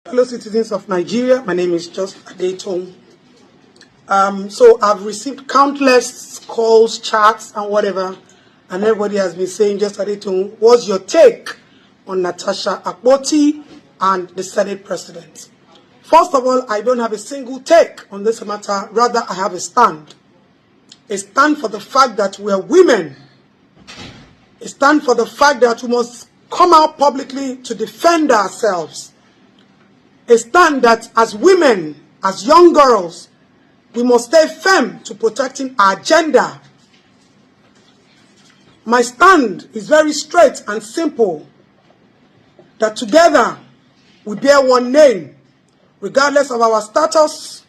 Fellow citizens of Nigeria, my name is Just Adetong. So I've received countless calls, chats, and whatever, and everybody has been saying, Just Adetong, what's your take on Natasha Akpoti and the Senate President? First of all, I don't have a single take on this matter. Rather, I have a stand. A stand for the fact that we are women. A stand for the fact that we must come out publicly to defend ourselves. A stand that as women, as young girls, we must stay firm to protecting our gender. My stand is very straight and simple, that together we bear one name, regardless of our status,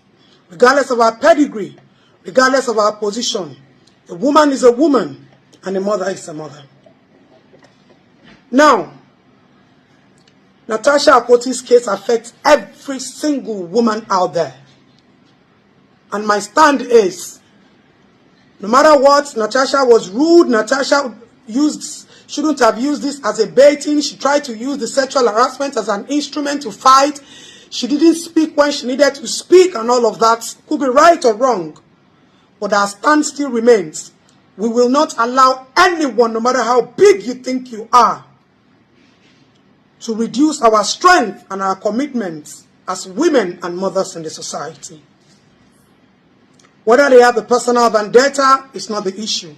regardless of our pedigree, regardless of our position. A woman is a woman, and a mother is a mother. Now, Natasha Akpoti's case affects every single woman out there. And my stand is, no matter what, Natasha was rude. Natasha shouldn't have used this as a baiting. She tried to use the sexual harassment as an instrument to fight. She didn't speak when she needed to speak, and all of that could be right or wrong. But our stand still remains. We will not allow anyone, no matter how big you think you are, to reduce our strength and our commitments as women and mothers in the society. Whether they have a personal vendetta is not the issue.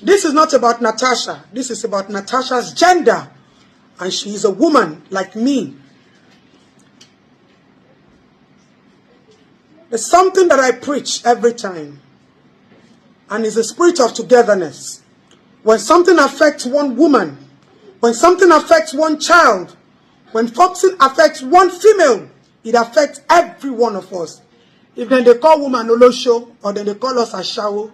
This is not about Natasha. This is about Natasha's gender. And she is a woman like me. There's something that I preach every time. And it's a spirit of togetherness. When something affects one woman, when something affects one child, when something affects one female, it affects every one of us. If then they call woman Olosho, or then they call us Ashawo,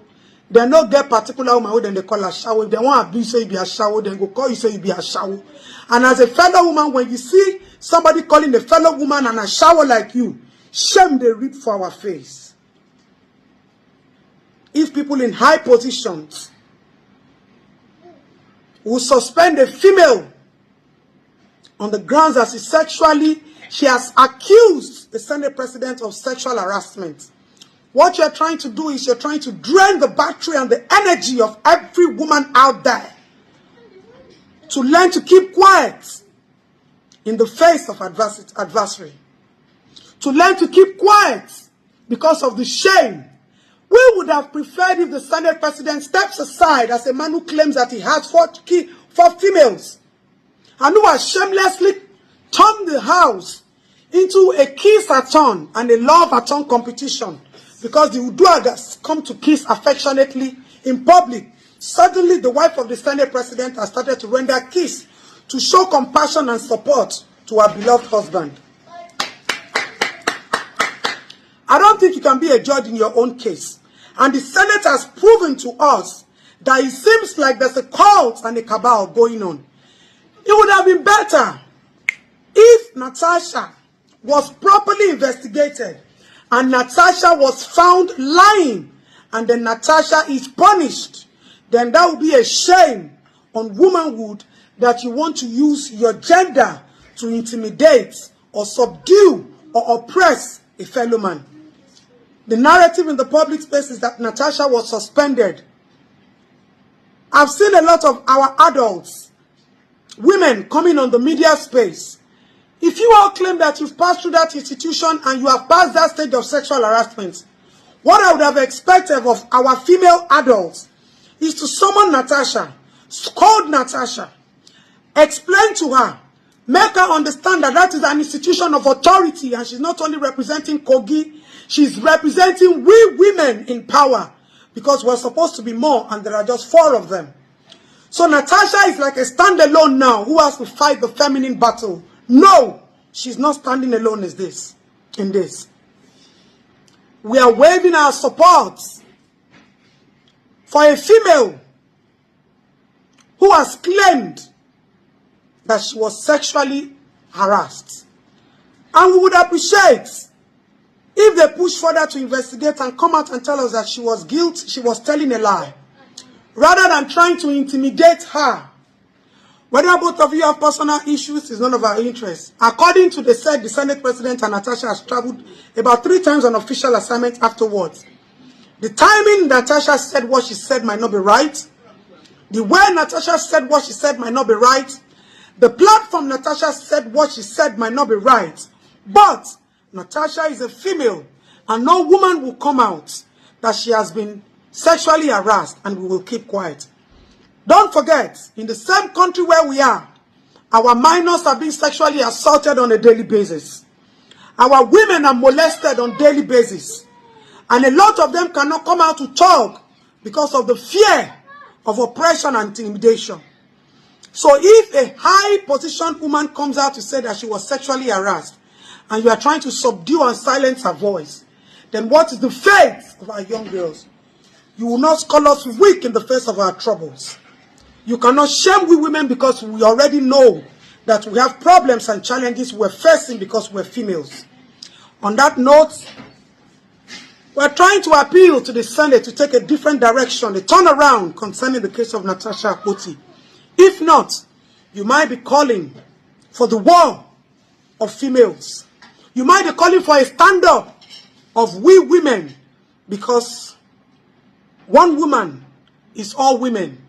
they no get particular woman who then they call Ashawo. If they want to abuse, say you be Ashawo, then go call you, say you be Ashawo. And as a fellow woman, when you see somebody calling a fellow woman an Ashawo like you, shame they reap for our face. If people in high positions will suspend a female on the grounds that she has accused the Senate President of sexual harassment. What you're trying to do is you're trying to drain the battery and the energy of every woman out there to learn to keep quiet in the face of adversary. To learn to keep quiet because of the shame. We would have preferred if the Senate President steps aside as a man who claims that he has four females and who has shamelessly turned the house into a kiss-a-thon and a love-a-thon competition because the Uduagas come to kiss affectionately in public. Suddenly, the wife of the Senate President has started to render kiss to show compassion and support to her beloved husband. I don't think you can be a judge in your own case. And the Senate has proven to us that it seems like there's a cult and a cabal going on. It would have been better if Natasha was properly investigated and Natasha was found lying and then Natasha is punished. Then that would be a shame on womanhood that you want to use your gender to intimidate or subdue or oppress a fellow man. The narrative in the public space is that Natasha was suspended. I've seen a lot of our adults, women coming on the media space. If you all claim that you've passed through that institution and you have passed that stage of sexual harassment, what I would have expected of our female adults is to summon Natasha, scold Natasha, explain to her, make her understand that that is an institution of authority and she's not only representing Kogi, she's representing we women in power because we're supposed to be more and there are just 4 of them. So Natasha is like a standalone now who has to fight the feminine battle. No, she's not standing alone in this. We are waving our support for a female who has claimed that she was sexually harassed. And we would appreciate if they push further to investigate and come out and tell us that she was guilty, she was telling a lie. Rather than trying to intimidate her, Whether both of you have personal issues is none of our interest. According to the Senate President and Natasha has traveled about 3 times on official assignment afterwards. The timing Natasha said what she said might not be right. The way Natasha said what she said might not be right. The platform Natasha said what she said might not be right. But Natasha is a female, and no woman will come out that she has been sexually harassed, and we will keep quiet. Don't forget, in the same country where we are, our minors are being sexually assaulted on a daily basis. Our women are molested on a daily basis. And a lot of them cannot come out to talk because of the fear of oppression and intimidation. So if a high-positioned woman comes out to say that she was sexually harassed, and you are trying to subdue and silence her voice, then what is the fate of our young girls? You will not call us weak in the face of our troubles. You cannot shame we women because we already know that we have problems and challenges we're facing because we're females. On that note, we're trying to appeal to the Senate to take a different direction, a turnaround concerning the case of Natasha Akpoti. If not, you might be calling for the war of females. You might be calling for a stand-up of we women, because one woman is all women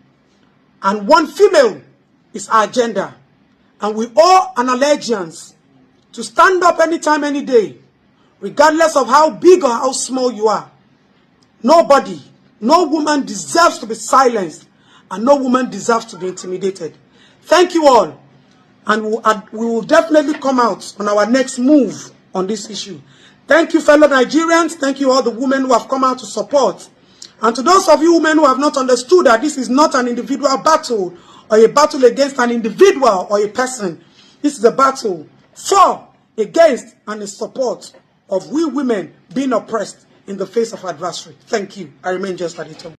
and one female is our gender. And we owe an allegiance to stand up anytime, any day, regardless of how big or how small you are. Nobody, no woman deserves to be silenced, and no woman deserves to be intimidated. Thank you all. And we will definitely come out on our next move on this issue. Thank you, fellow Nigerians. Thank you all the women who have come out to support. And to those of you women who have not understood that this is not an individual battle or a battle against an individual or a person. This is a battle for, against, and in support of we women being oppressed in the face of adversary. Thank you. I remain just at the top.